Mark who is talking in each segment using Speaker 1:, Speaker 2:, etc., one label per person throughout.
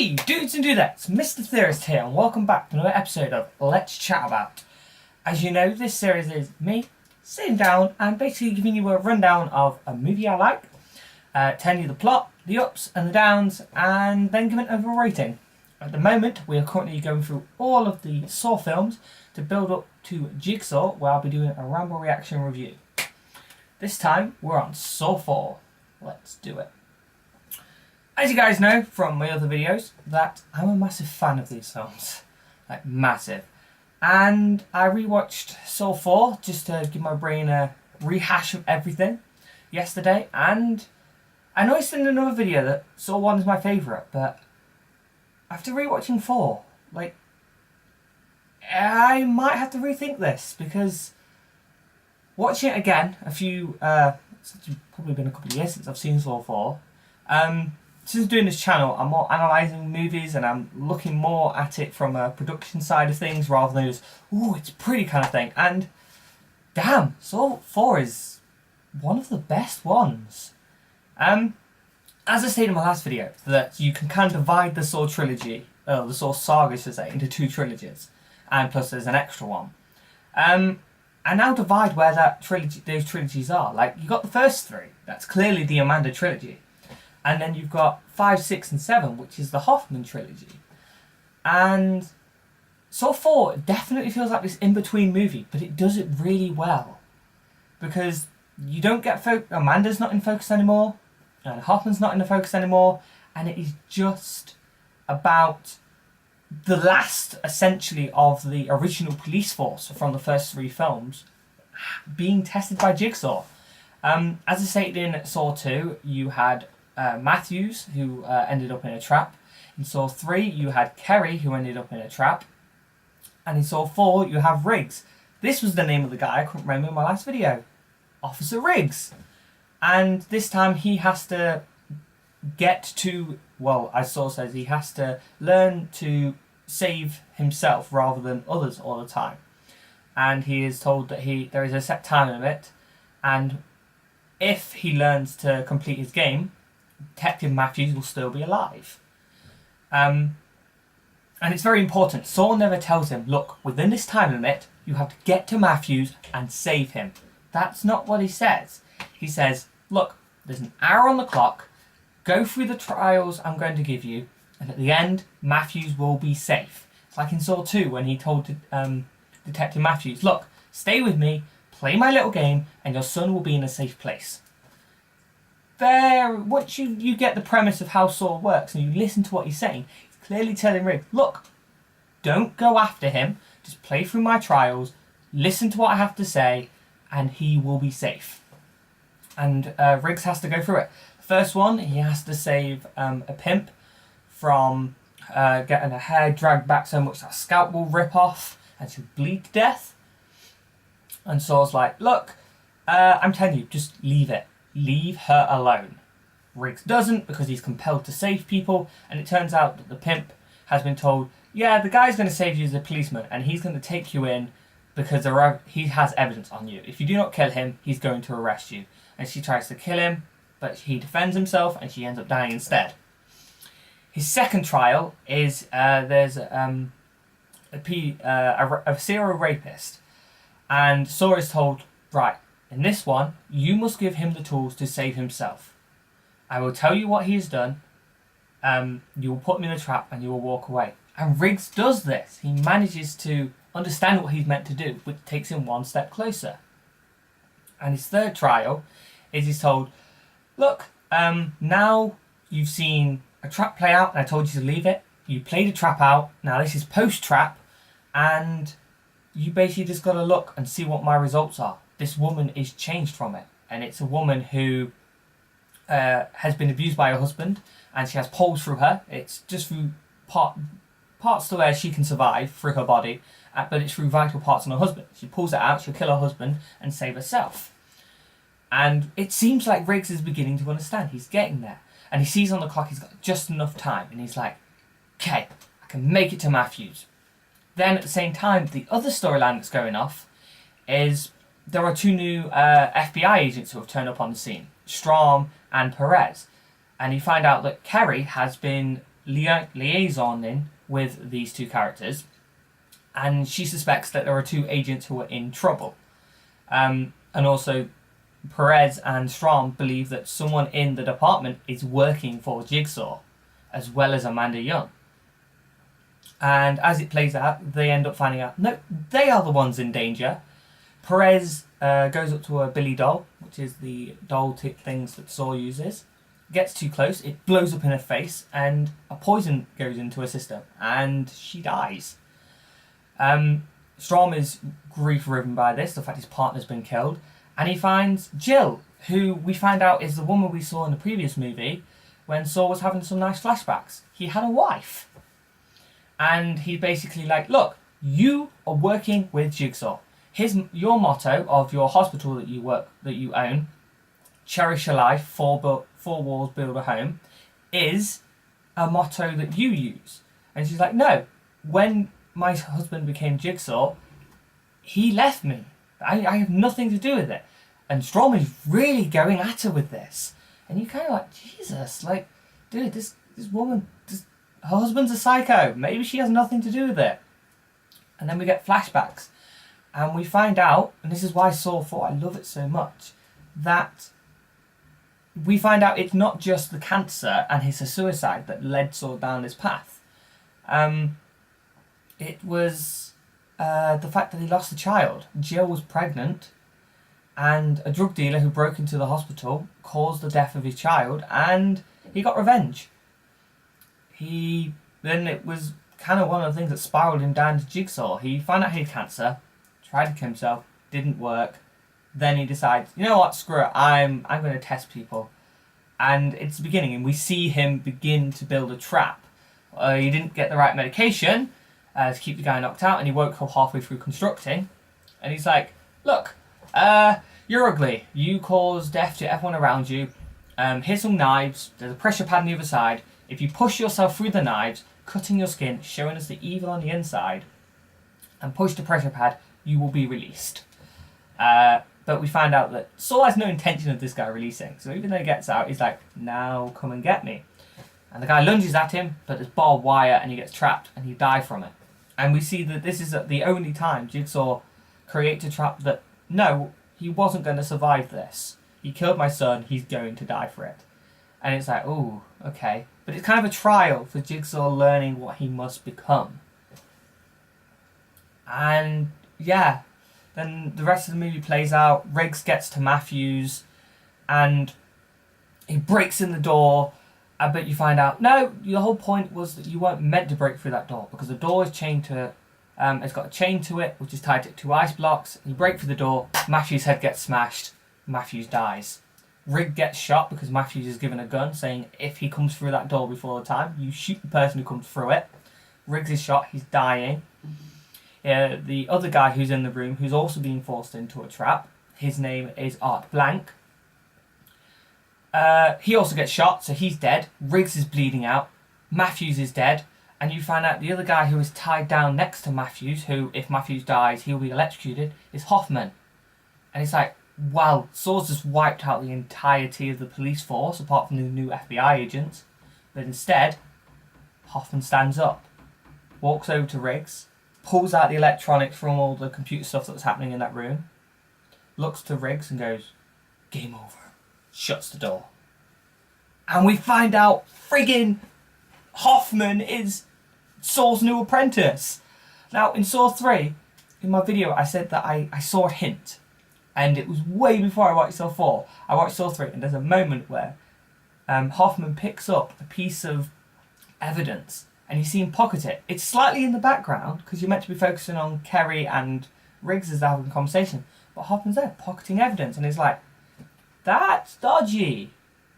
Speaker 1: Hey dudes and dudettes, Mr. Theorist here and welcome back to another episode of Let's Chat About. As you know, this series is me sitting down and basically giving you a rundown of a movie I like, telling you the plot, the ups and the downs, and then giving it over a rating. At the moment, we are currently going through all of the Saw films to build up to Jigsaw, where I'll be doing a Ramble reaction review. This time, we're on Saw 4. Let's do it. As you guys know from my other videos, that I'm a massive fan of these films. Like, massive. And I rewatched Saw 4 just to give my brain a rehash of everything yesterday. And I noticed in another video that Saw 1 is my favourite, but after rewatching 4, like, I might have to rethink this, because watching it again, it's probably been a couple of years since I've seen Saw 4. Since doing this channel, I'm more analysing movies and I'm looking more at it from a production side of things rather than just, ooh, it's pretty kind of thing. And damn, Saw 4 is one of the best ones. As I stated in my last video, that you can kind of divide the Saw trilogy, the Saw saga, should say, into two trilogies, and plus there's an extra one. And now divide where those trilogies are. Like, you got the first three, that's clearly the Amanda trilogy. And then you've got 5, 6 and 7, which is the Hoffman trilogy. And Saw 4 definitely feels like this in-between movie, but it does it really well. Because you don't get Amanda's not in focus anymore, and Hoffman's not in the focus anymore, and it is just about the last, essentially, of the original police force from the first three films being tested by Jigsaw. As I stated in Saw 2, you had Matthews, who ended up in a trap. In Saw 3, you had Kerry, who ended up in a trap. And in Saw 4, you have Riggs. This was the name of the guy I couldn't remember in my last video. Officer Riggs. And this time he has to get to, well, as Saw says, he has to learn to save himself rather than others all the time. And he is told that there is a set time limit, and if he learns to complete his game, Detective Matthews will still be alive. And it's very important. Saw never tells him, look, within this time limit, you have to get to Matthews and save him. That's not what he says. He says, look, there's an hour on the clock, go through the trials I'm going to give you, and at the end, Matthews will be safe. It's like in Saw 2 when he told Detective Matthews, look, stay with me, play my little game, and your son will be in a safe place. Once you get the premise of how Saw works and you listen to what he's saying, he's clearly telling Riggs, look, don't go after him, just play through my trials, listen to what I have to say, and he will be safe. And Riggs has to go through it. The first one, he has to save a pimp from getting her hair dragged back so much that her scalp will rip off and she'll bleed to death. And Saw's like, look, I'm telling you, just leave it. Leave her alone. Riggs doesn't, because he's compelled to save people, and it turns out that the pimp has been told, yeah, the guy's going to save you as a policeman, and he's going to take you in because he has evidence on you. If you do not kill him, he's going to arrest you. And she tries to kill him, but he defends himself, and she ends up dying instead. His second trial is there's a serial rapist, and Saw is told, right, in this one, you must give him the tools to save himself. I will tell you what he has done. You will put him in a trap and you will walk away. And Riggs does this. He manages to understand what he's meant to do, which takes him one step closer. And his third trial is he's told, look, now you've seen a trap play out and I told you to leave it. You played a trap out. Now this is post-trap, and you basically just got to look and see what my results are. This woman is changed from it, and it's a woman who has been abused by her husband, and she has poles through her. It's just through parts to where she can survive through her body, but it's through vital parts on her husband. She pulls it out, she'll kill her husband and save herself. And it seems like Riggs is beginning to understand. He's getting there, and he sees on the clock he's got just enough time, and he's like, okay, I can make it to Matthews. Then at the same time, the other storyline that's going off is there are two new FBI agents who have turned up on the scene, Strom and Perez. And you find out that Kerry has been liaisoning with these two characters, and she suspects that there are two agents who are in trouble. And also, Perez and Strom believe that someone in the department is working for Jigsaw, as well as Amanda Young. And as it plays out, they end up finding out, no, they are the ones in danger. Perez goes up to a Billy doll, which is the doll tip things that Saw uses. Gets too close, it blows up in her face, and a poison goes into her system, and she dies. Strom is grief-riven by this, the fact his partner's been killed, and he finds Jill, who we find out is the woman we saw in the previous movie when Saw was having some nice flashbacks. He had a wife. And he's basically like, look, you are working with Jigsaw. Your motto of your hospital that you own, cherish a life, four walls build a home, is a motto that you use. And she's like, no, when my husband became Jigsaw, he left me. I have nothing to do with it. And Strom is really going at her with this. And you're kind of like, Jesus, like, dude, this woman, her husband's a psycho. Maybe she has nothing to do with it. And then we get flashbacks. And we find out, and this is why Saw 4, I love it so much, that we find out it's not just the cancer and his suicide that led Saw down this path. It was the fact that he lost a child. Jill was pregnant, and a drug dealer who broke into the hospital caused the death of his child, and he got revenge. Then it was kind of one of the things that spiraled him down to Jigsaw. He found out he had cancer, tried to kill himself, didn't work. Then he decides, you know what, screw it, I'm going to test people. And it's the beginning, and we see him begin to build a trap. He didn't get the right medication to keep the guy knocked out, and he woke up halfway through constructing. And he's like, look, you're ugly. You cause death to everyone around you. Here's some knives. There's a pressure pad on the other side. If you push yourself through the knives, cutting your skin, showing us the evil on the inside, and push the pressure pad, you will be released. But we find out that Saw has no intention of this guy releasing. So even though he gets out, he's like, now come and get me. And the guy lunges at him, but there's barbed wire and he gets trapped and he dies from it. And we see that this is the only time Jigsaw creates a trap that, no, he wasn't going to survive this. He killed my son, he's going to die for it. And it's like, ooh, okay. But it's kind of a trial for Jigsaw learning what he must become. And yeah, then the rest of the movie plays out. Riggs gets to Matthews and he breaks in the door. But you find out, no, the whole point was that you weren't meant to break through that door because the door is chained to, it's got a chain to it, which is tied to 2 ice blocks. You break through the door, Matthews' head gets smashed, Matthews dies. Riggs gets shot because Matthews is given a gun, saying if he comes through that door before the time, you shoot the person who comes through it. Riggs is shot, he's dying. The other guy who's in the room, who's also being forced into a trap, his name is Art Blank. He also gets shot, so he's dead. Riggs is bleeding out. Matthews is dead. And you find out the other guy who is tied down next to Matthews, who, if Matthews dies, he'll be electrocuted, is Hoffman. And it's like, wow, Saw's just wiped out the entirety of the police force, apart from the new FBI agents. But instead, Hoffman stands up, walks over to Riggs, pulls out the electronics from all the computer stuff that was happening in that room, looks to Riggs and goes, game over. Shuts the door. And we find out friggin' Hoffman is Saw's new apprentice. Now, in Saw 3, in my video, I said that I saw a hint. And it was way before I watched Saw 4. I watched Saw 3, and there's a moment where Hoffman picks up a piece of evidence, and you see him pocket it. It's slightly in the background, because you're meant to be focusing on Kerry and Riggs as they're having a conversation. But Hoffman's there, pocketing evidence, and he's like, that's dodgy.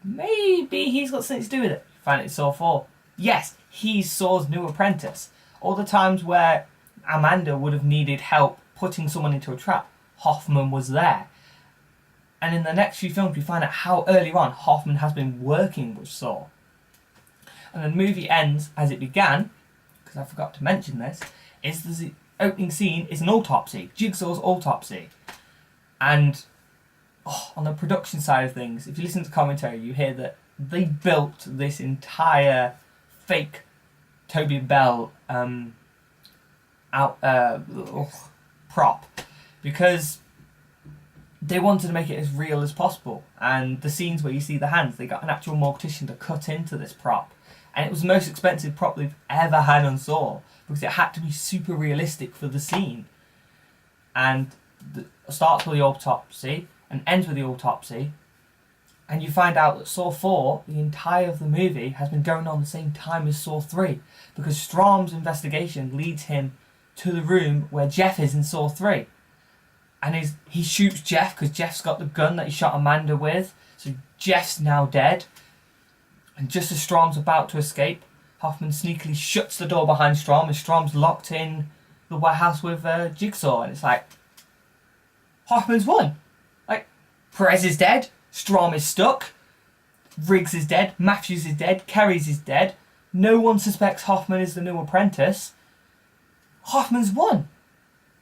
Speaker 1: Maybe he's got something to do with it. Find it in Saw 4. Yes, he's Saw's new apprentice. All the times where Amanda would have needed help putting someone into a trap, Hoffman was there. And in the next few films, we find out how early on Hoffman has been working with Saw. And the movie ends as it began, because I forgot to mention this, is the opening scene is an autopsy, Jigsaw's autopsy. And on the production side of things, if you listen to commentary, you hear that they built this entire fake Toby Bell prop, because they wanted to make it as real as possible. And the scenes where you see the hands, they got an actual mortician to cut into this prop, and it was the most expensive prop they've ever had on Saw, because it had to be super realistic for the scene. And it starts with the autopsy and ends with the autopsy, and you find out that Saw 4, the entire of the movie, has been going on the same time as Saw 3, because Strom's investigation leads him to the room where Jeff is in Saw 3. And he shoots Jeff because Jeff's got the gun that he shot Amanda with. So Jeff's now dead. And just as Strom's about to escape, Hoffman sneakily shuts the door behind Strom, and Strom's locked in the warehouse with Jigsaw. And it's like, Hoffman's won. Like, Perez is dead, Strom is stuck, Riggs is dead, Matthews is dead, Kerry's is dead. No one suspects Hoffman is the new apprentice. Hoffman's won.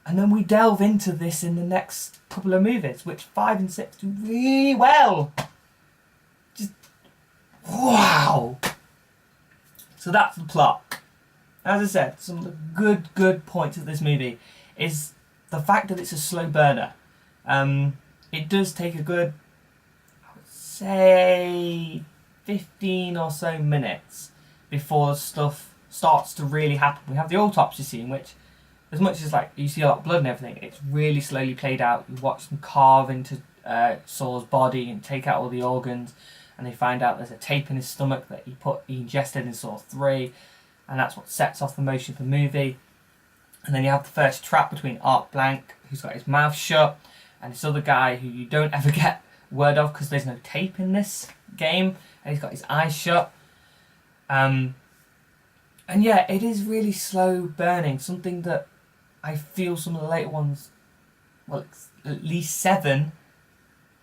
Speaker 1: And then we delve into this in the next couple of movies, which 5 and 6 do really well. Just, wow. So that's the plot. As I said, some of the good points of this movie is the fact that it's a slow burner. It does take a good, I would say, 15 or so minutes before stuff starts to really happen. We have the autopsy scene, which, as much as like you see a lot of blood and everything, it's really slowly played out. You watch them carve into Saw's body and take out all the organs, and they find out there's a tape in his stomach that he ingested in Saw 3, and that's what sets off the motion of the movie. And then you have the first trap between Art Blank, who's got his mouth shut, and this other guy who you don't ever get word of because there's no tape in this game, and he's got his eyes shut. And yeah, it is really slow burning, something that I feel some of the later ones, well, at least 7,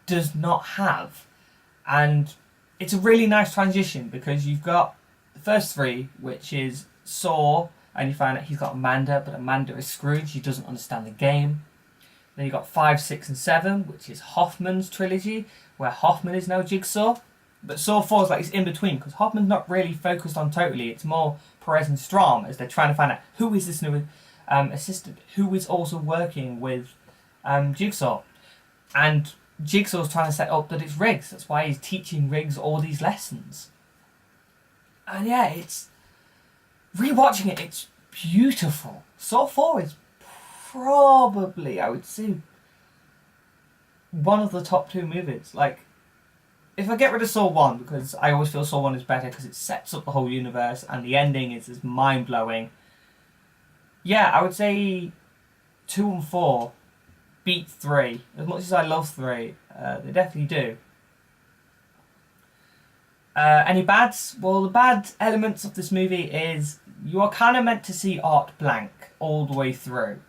Speaker 1: does not have. And it's a really nice transition, because you've got the first 3, which is Saw, and you find out he's got Amanda, but Amanda is Scrooge, she doesn't understand the game. Then you've got 5, 6 and 7, which is Hoffman's trilogy, where Hoffman is now Jigsaw. But Saw 4 is like it's in between, because Hoffman's not really focused on totally, it's more Perez and Strom as they're trying to find out who is this new assistant, who is also working with Jigsaw. And Jigsaw's trying to set up that it's Riggs, that's why he's teaching Riggs all these lessons. And yeah, it's, rewatching it, it's beautiful. Saw 4 is probably, I would say, one of the top 2 movies. Like, if I get rid of Saw 1, because I always feel Saw 1 is better because it sets up the whole universe and the ending is as mind-blowing. Yeah, I would say 2 and 4 beat 3. As much as I love 3, they definitely do. Any bads? Well, the bad elements of this movie is you are kind of meant to see Art Blank all the way through.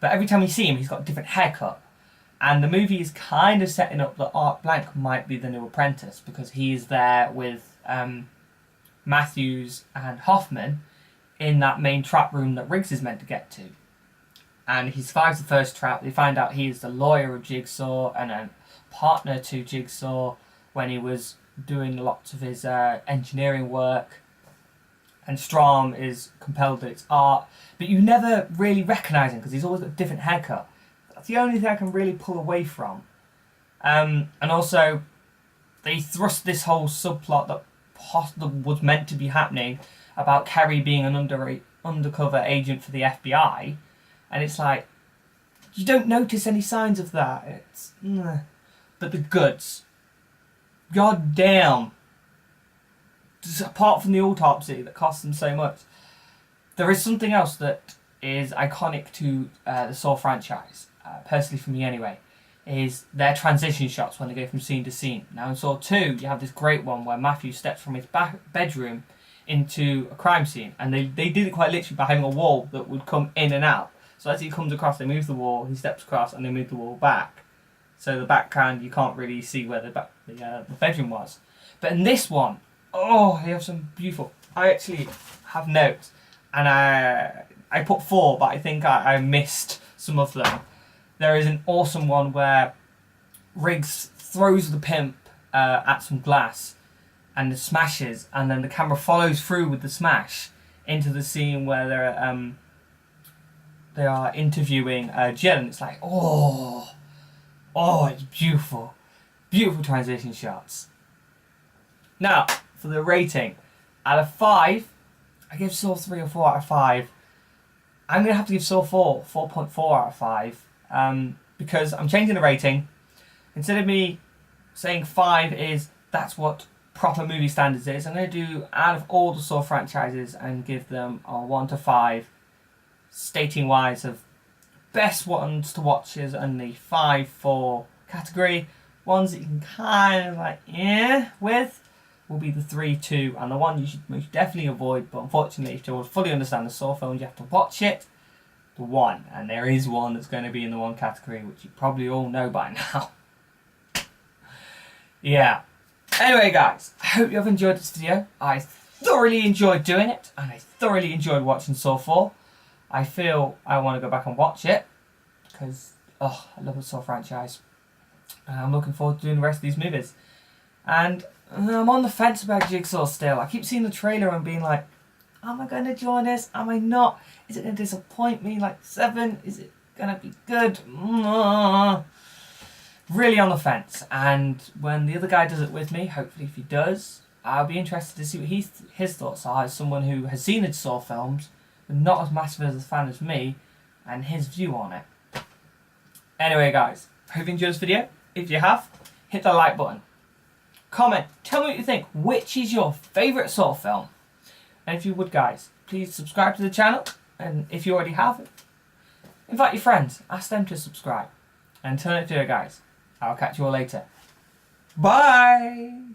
Speaker 1: But every time you see him, he's got a different haircut. And the movie is kind of setting up that Art Blank might be the new apprentice, because he's there with Matthews and Hoffman in that main trap room that Riggs is meant to get to. And he survives the first trap. They find out he is the lawyer of Jigsaw and a partner to Jigsaw when he was doing lots of his engineering work. And Strom is compelled that it's Art. But you never really recognise him because he's always got a different haircut. That's the only thing I can really pull away from. And also, they thrust this whole subplot that was meant to be happening about Kerry being an undercover agent for the FBI. And it's like, you don't notice any signs of that. It's, but the goods. God damn. Just apart from the autopsy that cost them so much, there is something else that is iconic to the Saw franchise, personally for me anyway, is their transition shots when they go from scene to scene. Now in Saw 2, you have this great one where Matthew steps from his bedroom into a crime scene, and they did it quite literally by having a wall that would come in and out. So as he comes across, they move the wall, he steps across, and they move the wall back. So the background, you can't really see where the bedroom was. But in this one, oh, they have some beautiful... I actually have notes, and I put 4, but I think I missed some of them. There is an awesome one where Riggs throws the pimp at some glass, and the smashes, and then the camera follows through with the smash into the scene where they are interviewing Jill, and it's like, oh, it's beautiful. Beautiful transition shots. Now, for the rating, out of 5, I give Saw 3 or 4 out of 5. I'm going to have to give Saw 4 4.4 out of 5, because I'm changing the rating. Instead of me saying 5 is, that's what proper movie standards is, I'm going to do, out of all the Saw franchises, and give them a 1 to 5, stating wise of best ones to watch is only 5 for category. Ones that you can kind of like, with, will be the 3, 2, and the one you should most definitely avoid, but unfortunately, if you want to fully understand the Saw films, you have to watch it, the 1. And there is one that's going to be in the 1 category, which you probably all know by now. Yeah. Anyway, guys, I hope you have enjoyed this video. I thoroughly enjoyed doing it, and I thoroughly enjoyed watching Saw 4. I feel I want to go back and watch it, because, I love the Saw franchise. And I'm looking forward to doing the rest of these movies. And I'm on the fence about Jigsaw still. I keep seeing the trailer and being like, am I going to join this? Am I not? Is it going to disappoint me like 7? Is it going to be good? Really on the fence. And when the other guy does it with me, hopefully if he does, I'll be interested to see what his thoughts are as someone who has seen the Saw films, but not as massive as a fan as me, and his view on it. Anyway, guys, hope you enjoyed this video. If you have, hit the like button. Comment, tell me what you think. Which is your favourite Saw film? And if you would, guys, please subscribe to the channel. And if you already have, invite your friends. Ask them to subscribe. And until next video, guys, I'll catch you all later. Bye!